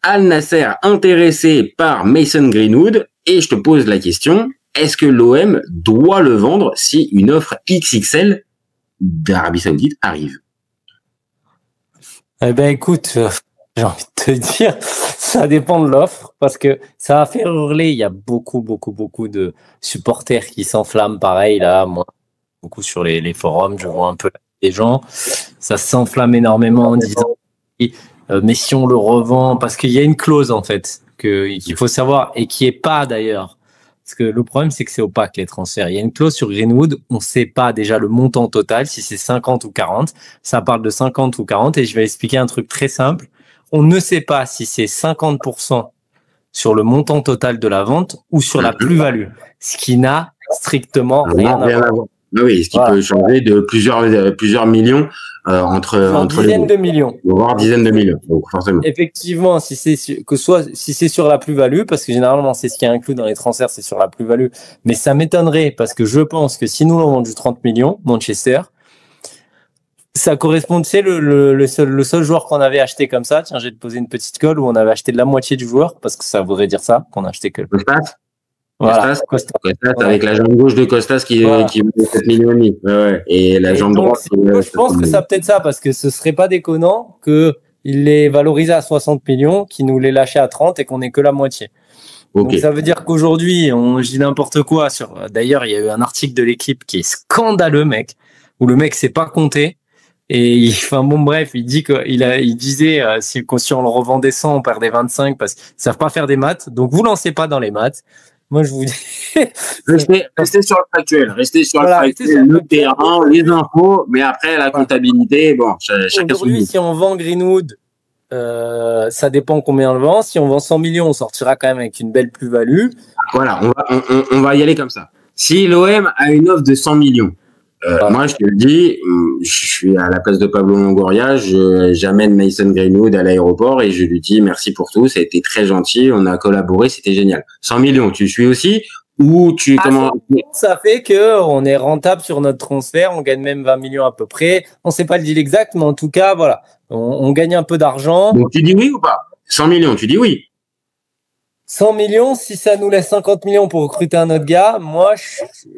Al Nasser intéressé par Mason Greenwood et je te pose la question, est-ce que l'OM doit le vendre si une offre XXL d'Arabie Saoudite arrive? Eh ben écoute, j'ai envie de te dire, ça dépend de l'offre parce que ça va faire hurler. Il y a beaucoup de supporters qui s'enflamment. Pareil là, moi, beaucoup sur les forums, je vois un peu les gens, ça s'enflamme énormément en disant mais si on le revend, parce qu'il y a une clause en fait qu'il faut savoir et qui est pas d'ailleurs. Parce que le problème, c'est que c'est opaque, les transferts. Il y a une clause sur Greenwood. On ne sait pas déjà le montant total, si c'est 50 ou 40. Ça parle de 50 ou 40. Et je vais expliquer un truc très simple. On ne sait pas si c'est 50% sur le montant total de la vente ou sur la plus-value. Ce qui n'a strictement rien à voir. Oui, ce qui peut changer de plusieurs millions entre dizaines de millions, voire dizaines de millions. Donc forcément. Effectivement, si c'est sur la plus-value, parce que généralement c'est ce qui est inclus dans les transferts, c'est sur la plus-value. Mais ça m'étonnerait parce que je pense que si nous l'avons vendu 30 millions, Manchester, ça correspond, tu sais, le seul joueur qu'on avait acheté comme ça. Tiens, je vais te poser une petite colle où on avait acheté de la moitié du joueur, parce que ça voudrait dire ça, qu'on a acheté que. Voilà. Costas avec la jambe gauche de Costas qui vaut 7 millions et demi. Ouais. Et la jambe droite. Je pense que ça peut-être ça, parce que ce serait pas déconnant qu'il les valorisait à 60 millions, qu'il nous les lâchait à 30 et qu'on ait que la moitié. Okay. Donc ça veut dire qu'aujourd'hui, je dis n'importe quoi d'ailleurs, il y a eu un article de l'équipe qui est scandaleux, mec, où le mec s'est pas compté. Et il dit il disait si on le revendait 100, on perdait 25 parce qu'ils savent pas faire des maths. Donc vous lancez pas dans les maths. Moi, je vous dis. Restez sur le factuel. Restez sur le factuel, le terrain, les infos, mais après, la comptabilité, bon, chacun son goût. Si on vend Greenwood, ça dépend combien on le vend. Si on vend 100 millions, on sortira quand même avec une belle plus-value. Voilà, on va y aller comme ça. Si l'OM a une offre de 100 millions, moi, je te le dis, je suis à la place de Pablo Longoria, j'amène Mason Greenwood à l'aéroport et je lui dis merci pour tout, ça a été très gentil, on a collaboré, c'était génial. 100 millions, tu suis aussi ou comment? Ça fait que on est rentable sur notre transfert, on gagne même 20 millions à peu près. On sait pas le deal exact, mais en tout cas, voilà, on gagne un peu d'argent. Donc tu dis oui ou pas? 100 millions, tu dis oui? 100 millions, si ça nous laisse 50 millions pour recruter un autre gars, moi,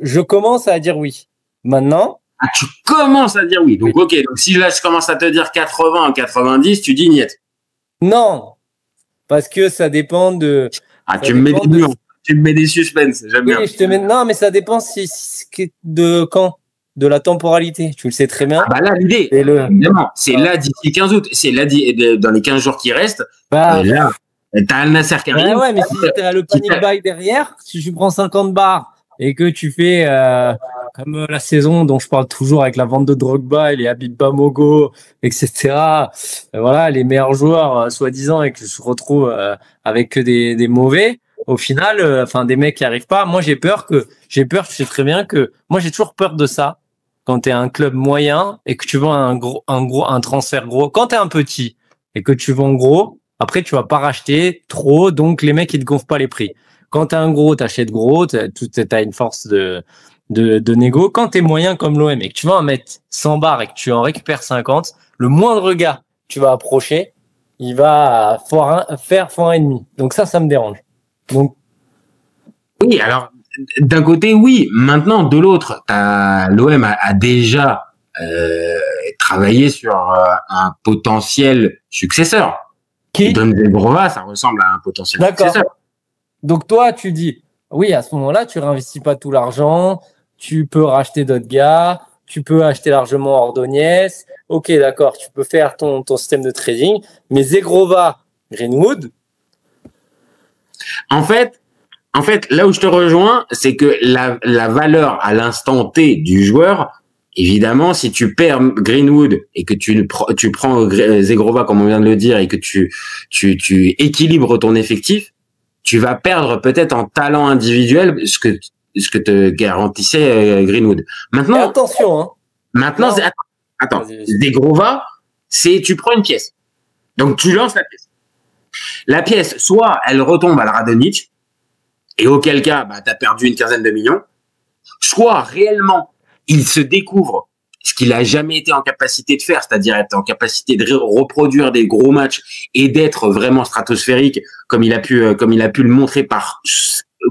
je commence à dire oui. Maintenant. Ah, tu commences à dire oui. Donc, ok. Donc, si là, je commence à te dire 80, 90, tu dis niet. Non. Parce que ça dépend de. Ah, tu me mets des nuances. Tu me mets des suspens. J'aime bien. Non, mais ça dépend de quand. De la temporalité. Tu le sais très bien. Ah bah là, l'idée. Évidemment. C'est là d'ici 15 août. C'est là dans les 15 jours qui restent. Là, t'as Al Nasser qui arrive. Ouais, mais si t'as le panic buy derrière, si tu prends 50 bars et que tu fais comme la saison dont je parle toujours avec la vente de Drogba et les Habib Bamogo, etc. Voilà, les meilleurs joueurs soi-disant et que je retrouve avec que des mauvais. Au final, des mecs qui arrivent pas. Moi, je sais très bien que moi j'ai toujours peur de ça. Quand t'es un club moyen et que tu vends un transfert gros, quand t'es un petit et que tu vends gros, après tu vas pas racheter trop, donc les mecs ils te gonflent pas les prix. Quand t'es un gros, t'achètes gros, t'as une force de négo. Quand t'es moyen comme l'OM et que tu vas en mettre 100 bars et que tu en récupères 50, le moindre gars que tu vas approcher, il va faire x1,5. Donc ça me dérange. Donc. Oui, alors, d'un côté, oui. Maintenant, de l'autre, l'OM a déjà travaillé sur un potentiel successeur. Qui? Don Zegrova, ça ressemble à un potentiel successeur. Donc toi, tu dis, oui, à ce moment-là, tu réinvestis pas tout l'argent, tu peux racheter d'autres gars, tu peux acheter largement Ordonez. Ok, d'accord, tu peux faire ton système de trading, mais Zegrova, Greenwood. En fait, là où je te rejoins, c'est que la valeur à l'instant T du joueur, évidemment, si tu perds Greenwood et que tu prends Zegrova, comme on vient de le dire, et que tu équilibres ton effectif, tu vas perdre peut-être en talent individuel ce que te garantissait Greenwood. Maintenant, et attention, hein. Maintenant, attends, Zegrova, tu prends une pièce. Donc tu lances la pièce. La pièce, soit elle retombe à la Radonjic, et auquel cas, t'as perdu une quinzaine de millions, soit réellement, il se découvre ce qu'il a jamais été en capacité de faire, c'est-à-dire être en capacité de reproduire des gros matchs et d'être vraiment stratosphérique comme il a pu le montrer par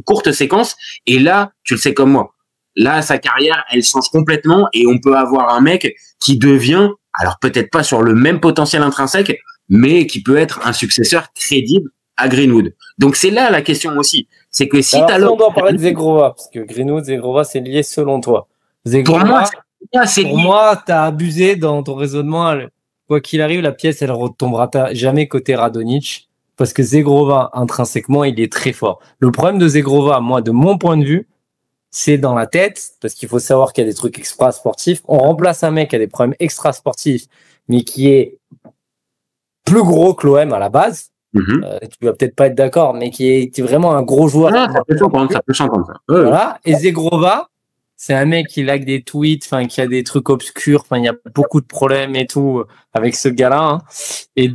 courte séquence. Et là, tu le sais comme moi, là sa carrière elle change complètement et on peut avoir un mec qui devient, alors peut-être pas sur le même potentiel intrinsèque, mais qui peut être un successeur crédible à Greenwood. Donc c'est là la question aussi, c'est que si t'as on doit parler de Zegrova, parce que Greenwood, Zegrova, c'est lié selon toi. Zegrova, pour moi, t'as abusé dans ton raisonnement. Quoi qu'il arrive, la pièce, elle retombera jamais côté Radonjic, parce que Zegrova, intrinsèquement, il est très fort. Le problème de Zegrova, moi, de mon point de vue, c'est dans la tête, parce qu'il faut savoir qu'il y a des trucs extra-sportifs. On remplace un mec qui a des problèmes extra-sportifs, mais qui est plus gros que l'OM à la base. Tu vas peut-être pas être d'accord, mais qui est vraiment un gros joueur. Ah, ça peut s'entendre, ça. Voilà. Et Zegrova, c'est un mec qui like des tweets, enfin, qui a des trucs obscurs, enfin, il y a beaucoup de problèmes et tout avec ce gars-là, hein. Et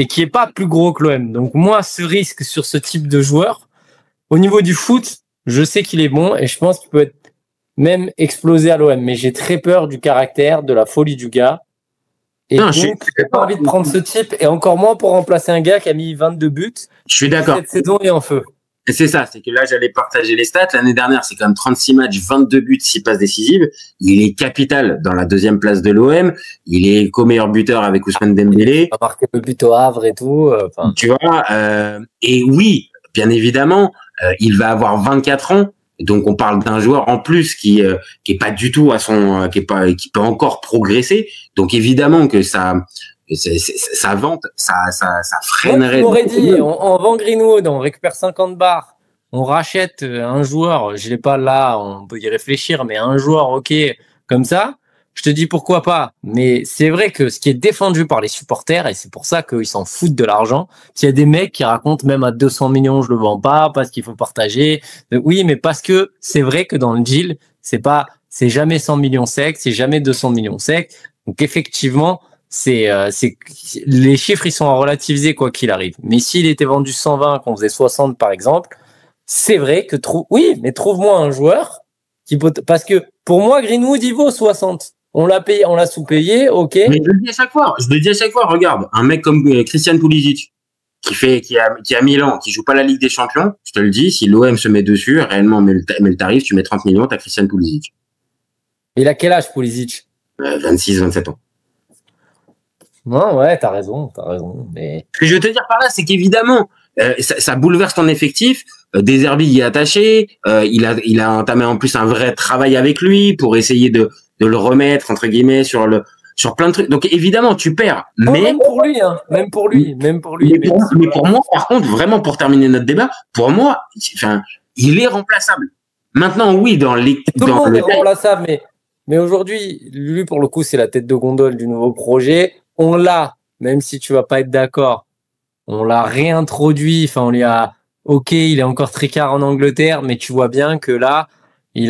qui est pas plus gros que l'OM. Donc, moi, ce risque sur ce type de joueur, au niveau du foot, je sais qu'il est bon et je pense qu'il peut être même explosé à l'OM, mais j'ai très peur du caractère, de la folie du gars. Et non, donc, j'ai pas envie de prendre ce type, et encore moins pour remplacer un gars qui a mis 22 buts. Je suis d'accord. Cette saison est en feu. Et c'est ça, c'est que là, j'allais partager les stats. L'année dernière, c'est quand même 36 matchs, 22 buts, 6 passes décisives. Il est capital dans la deuxième place de l'OM. Il est co-meilleur buteur avec Ousmane Dembélé. Il a marqué le but au Havre et tout. Tu vois, et oui, bien évidemment, il va avoir 24 ans. Donc on parle d'un joueur en plus qui est pas du tout à son qui peut encore progresser. Donc évidemment que ça vente, ça freinerait. On aurait dit on vend Greenwood, on récupère 50 bars, on rachète un joueur, je l'ai pas là, on peut y réfléchir, mais un joueur OK comme ça, je te dis pourquoi pas. Mais c'est vrai que ce qui est défendu par les supporters, et c'est pour ça qu'ils s'en foutent de l'argent, s'il y a des mecs qui racontent même à 200 millions, je le vends pas parce qu'il faut partager. Oui, mais parce que c'est vrai que dans le deal, c'est jamais 100 millions secs, c'est jamais 200 millions secs. Donc effectivement, les chiffres, ils sont à relativiser quoi qu'il arrive. Mais s'il était vendu 120, qu'on faisait 60 par exemple, c'est vrai que trouve-moi un joueur parce que pour moi, Greenwood, il vaut 60. On l'a payé, on l'a sous-payé, ok. Mais je le dis à chaque fois, regarde, un mec comme Christian Pulisic, qui a Milan, qui joue pas la Ligue des Champions, je te le dis, si l'OM se met dessus, réellement met le tarif, tu mets 30 millions, t'as Christian Pulisic. Il a quel âge, Pulisic? 26, 27 ans. Non, ouais, t'as raison, mais. Ce que je veux te dire par là, c'est qu'évidemment, ça bouleverse ton effectif. Deserbi y est attaché. Il a entamé en plus un vrai travail avec lui pour essayer de le remettre entre guillemets sur plein de trucs. Donc évidemment, tu perds. Non, mais même pour lui, hein. Même pour lui. Mais pour moi, par contre, vraiment pour terminer notre débat, pour moi, il est remplaçable. Maintenant, oui, tout le monde est remplaçable, mais aujourd'hui, lui pour le coup, c'est la tête de gondole du nouveau projet. On l'a, même si tu vas pas être d'accord, on l'a réintroduit. Enfin, ok, il est encore tricard en Angleterre, mais tu vois bien que là, il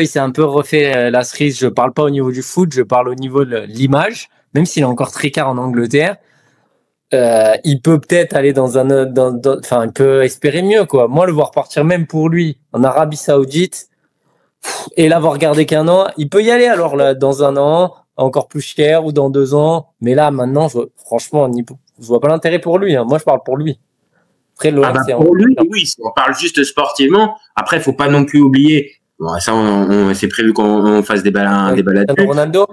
s'est un peu refait la cerise. Je parle pas au niveau du foot, je parle au niveau de l'image. Même s'il est encore tricard en Angleterre, il peut peut-être aller il peut espérer mieux, quoi. Moi, le voir partir même pour lui en Arabie Saoudite et l'avoir gardé qu'un an, il peut y aller alors là, dans un an, encore plus cher ou dans 2 ans. Mais là, maintenant, franchement, je vois pas l'intérêt pour lui, hein. Moi, je parle pour lui. Après, pour lui, oui, si on parle juste sportivement. Après, il faut pas non plus oublier. Bon, ça, c'est prévu qu'on fasse des balades. Ronaldo.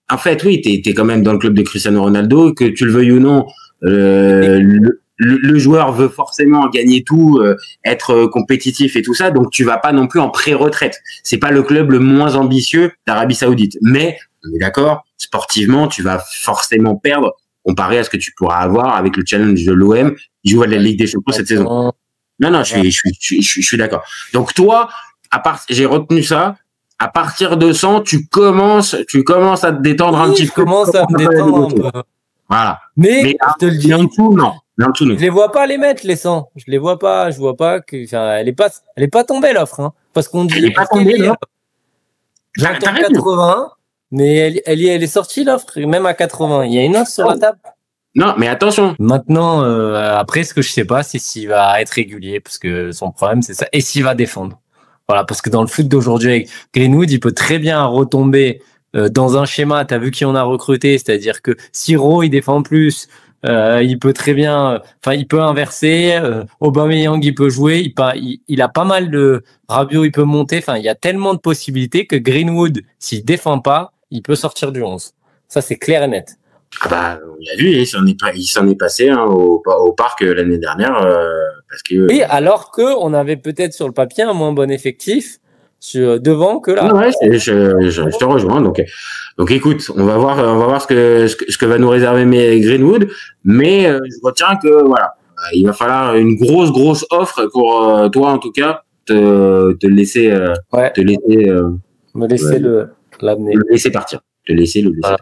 En fait, oui, t'es quand même dans le club de Cristiano Ronaldo, que tu le veuilles ou non. Le joueur veut forcément gagner tout, être compétitif et tout ça, donc tu vas pas non plus en pré-retraite. C'est pas le club le moins ambitieux d'Arabie Saoudite, mais on est d'accord, sportivement, tu vas forcément perdre comparé à ce que tu pourras avoir avec le challenge de l'OM qui joue à la Ligue des Champions cette saison. Non, je suis d'accord. Donc toi, j'ai retenu ça. À partir de 100, tu commences à te détendre un petit peu. Je commence à me détendre un peu. Voilà. Mais je te le dis. En tout, non. Je les vois pas les mettre, les 100. Je les vois pas. Je vois pas que, elle est pas tombée, l'offre, hein. Parce qu'on dit. Elle est pas tombée, l'offre. J'entends 80, mais elle est sortie, l'offre, même à 80. Il y a une offre sur la table. Non, mais attention. Maintenant, après, ce que je sais pas, c'est s'il va être régulier, parce que son problème, c'est ça. Et s'il va défendre. Voilà, parce que dans le foot d'aujourd'hui avec Greenwood, il peut très bien retomber dans un schéma, tu as vu qui on a recruté, c'est-à-dire que si Rowe il défend plus, il peut très bien, il peut inverser. Aubameyang il peut jouer, il a pas mal de Rabiot, il peut monter. Il y a tellement de possibilités que Greenwood, s'il défend pas, il peut sortir du 11. Ça c'est clair et net. Ah bah, on l'a vu, il s'en est passé hein, au parc l'année dernière parce que. Et alors que on avait peut-être sur le papier un moins bon effectif devant que là. Ouais, je te rejoins. Donc écoute, on va voir ce que va nous réserver Greenwood, mais je retiens que voilà, il va falloir une grosse offre pour toi en tout cas te laisser me laisser l'amener. Le laisser partir. Te laisser partir.